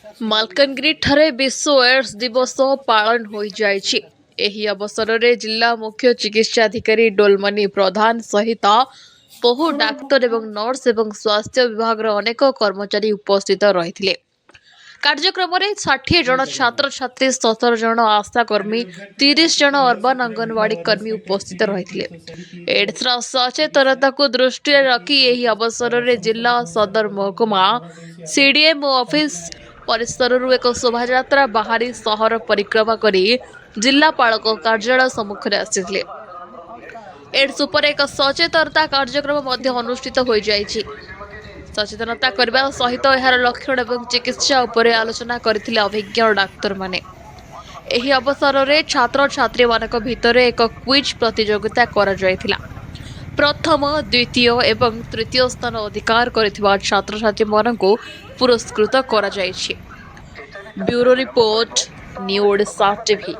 ମାଲକାନଗିରି ଠାରେ ବିଶ୍ୱ ଏଡ୍ସ ଦିବସ ପାଳନ ହୋଇଯାଇଛି। ଏହି ଅବସରରେ ଜିଲ୍ଲା ମୁଖ୍ୟ ଚିକିତ୍ସାଧିକାରୀ ଡୋଲମଣି ପ୍ରଧାନ ସହିତ ବହୁ ଡାକ୍ତର ଏବଂ ନର୍ସ ଏବଂ ସ୍ୱାସ୍ଥ୍ୟ ବିଭାଗର ଅନେକ କର୍ମଚାରୀ ଉପସ୍ଥିତ ରହିଥିଲେ। କାର୍ଯ୍ୟକ୍ରମରେ 60 ଜଣ ଛାତ୍ରଛାତ୍ରୀ, 17 ଜଣ ଆଶାକର୍ମୀ, 30 ଜଣ ଅର୍ବାନ ଅଙ୍ଗନବାଡି କର୍ମୀ ଉପସ୍ଥିତ ରହିଥିଲେ। ଏଡ୍ସର ସଚେତନତାକୁ ଦୃଷ୍ଟିରେ ରଖି ଏହି ଅବସରରେ ଜିଲ୍ଲା ସଦର ମହକୁମା ସିଡିଏମ୍ଓ ଅଫିସ ପରିସରରୁ ଏକ ଶୋଭାଯାତ୍ରା ବାହାରି ସହର ପରିକ୍ରମା କରି ଜିଲ୍ଲାପାଳଙ୍କ କାର୍ଯ୍ୟାଳୟ ସମ୍ମୁଖରେ ଆସିଥିଲେ। ଏଡ୍ସ ଉପରେ ଏକ ସଚେତନତା କାର୍ଯ୍ୟକ୍ରମ ମଧ୍ୟ ଅନୁଷ୍ଠିତ ହୋଇଯାଇଛି। ସଚେତନତା କରିବା ସହିତ ଏହାର ଲକ୍ଷଣ ଏବଂ ଚିକିତ୍ସା ଉପରେ ଆଲୋଚନା କରିଥିଲେ ଅଭିଜ୍ଞ ଡାକ୍ତରମାନେ। ଏହି ଅବସରରେ ଛାତ୍ରଛାତ୍ରୀମାନଙ୍କ ଭିତରେ ଏକ କ୍ୱିଜ୍ ପ୍ରତିଯୋଗିତା କରାଯାଇଥିଲା। ପ୍ରଥମ, ଦ୍ୱିତୀୟ ଏବଂ ତୃତୀୟ ସ୍ଥାନ ଅଧିକାର କରିଥିବା ଛାତ୍ରଛାତ୍ରୀମାନଙ୍କୁ ପୁରସ୍କୃତ କରାଯାଇଛି। Bureau report, new Odisha TV.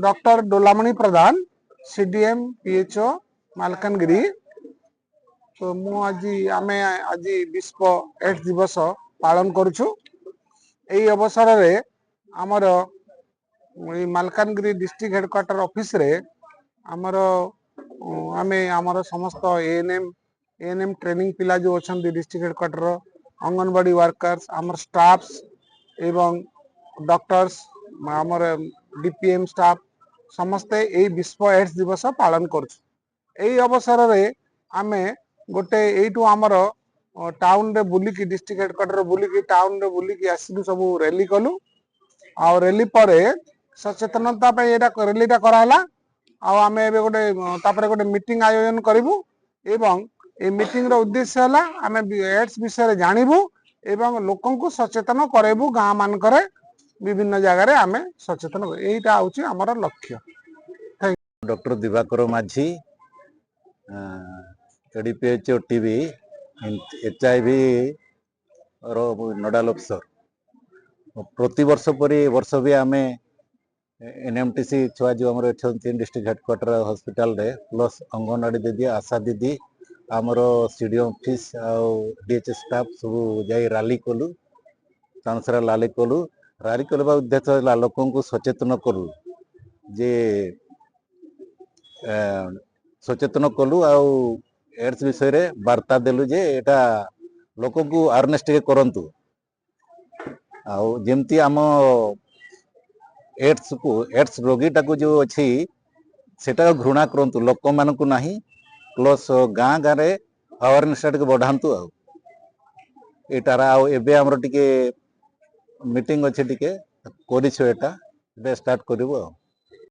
Doctor Dolamani Pradhan CDM PHO Malkangiri. तो मु आज विश्व एड्स दिवस पालन करुछु। एई अवसर रे हमर मालकानगिरी डिस्ट्रिक्ट हेडक्वार्टर ऑफिस रे हमर समस्त एएनएम ट्रेनिंग पिला जो अछंती डिस्ट्रिक्ट हेडक्वार्टर अंगनवाड़ी वर्कर्स हमर स्टाफ्स एवं डॉक्टर्स हमर डीपीएम स्टाफ समस्ते एई विश्व एड्स दिवस पालन करुछु। एई अवसर रे आमे गोटे एइटू हमर टाउन रे बुलिकी डिस्ट्रिक्ट हेडक्वार्टर बुलिकी टाउन रे बुलिकी आसिलु सब रैली कलु। आ रैली परे सचेतनता पे एटा रैलीटा कराला। आ आमे एबे गोटे तापरे गोटे मीटिंग आयोजन करिवु एवं ए मीटिंग रो उद्देश्य हला आमे एड्स विषय रे जानिबु एवं लोकन को सचेतन करेबु। गां मान करे विभिन्न जगह रे आमे सचेतन एइटा होची हमर लक्ष्य। डॉक्टर दिवाकर माझी एडीपीएचओ टीवी एचआईवी रो नोडाल अफसर। प्रति वर्ष परी वर्ष भी आमे एनएमटीसी छुआ जो हमर डिस्ट्रिक्ट हेडक्वार्टर हॉस्पिटल रे प्लस अंगनवाड़ी दीदी आशा दीदी आमर सीडीओ ऑफिस आउ डीएचएस स्टाफ सब जाई रैली कलु। तानसरा रैली कलु। रैली करबा उद्देश्य है लोकन को सचेतन करू जे सचेतन कलु आउ एड्स विषय रे वार्ता देलु जे एटा लोकन को अवेयरनेस टे करंतु। आउ जेमती आम एड्स रोगीटा को जो अच्छी सेटा घृणा करंतु लोक मान को नाही। प्लस गाँ गाँ रे अवेयरनेस टे बढ़ांतु। आउ एटारा आउ एबे हमर टिके मीटिंग अच्छे टिके करिछु एटा स्टार्ट करिवो।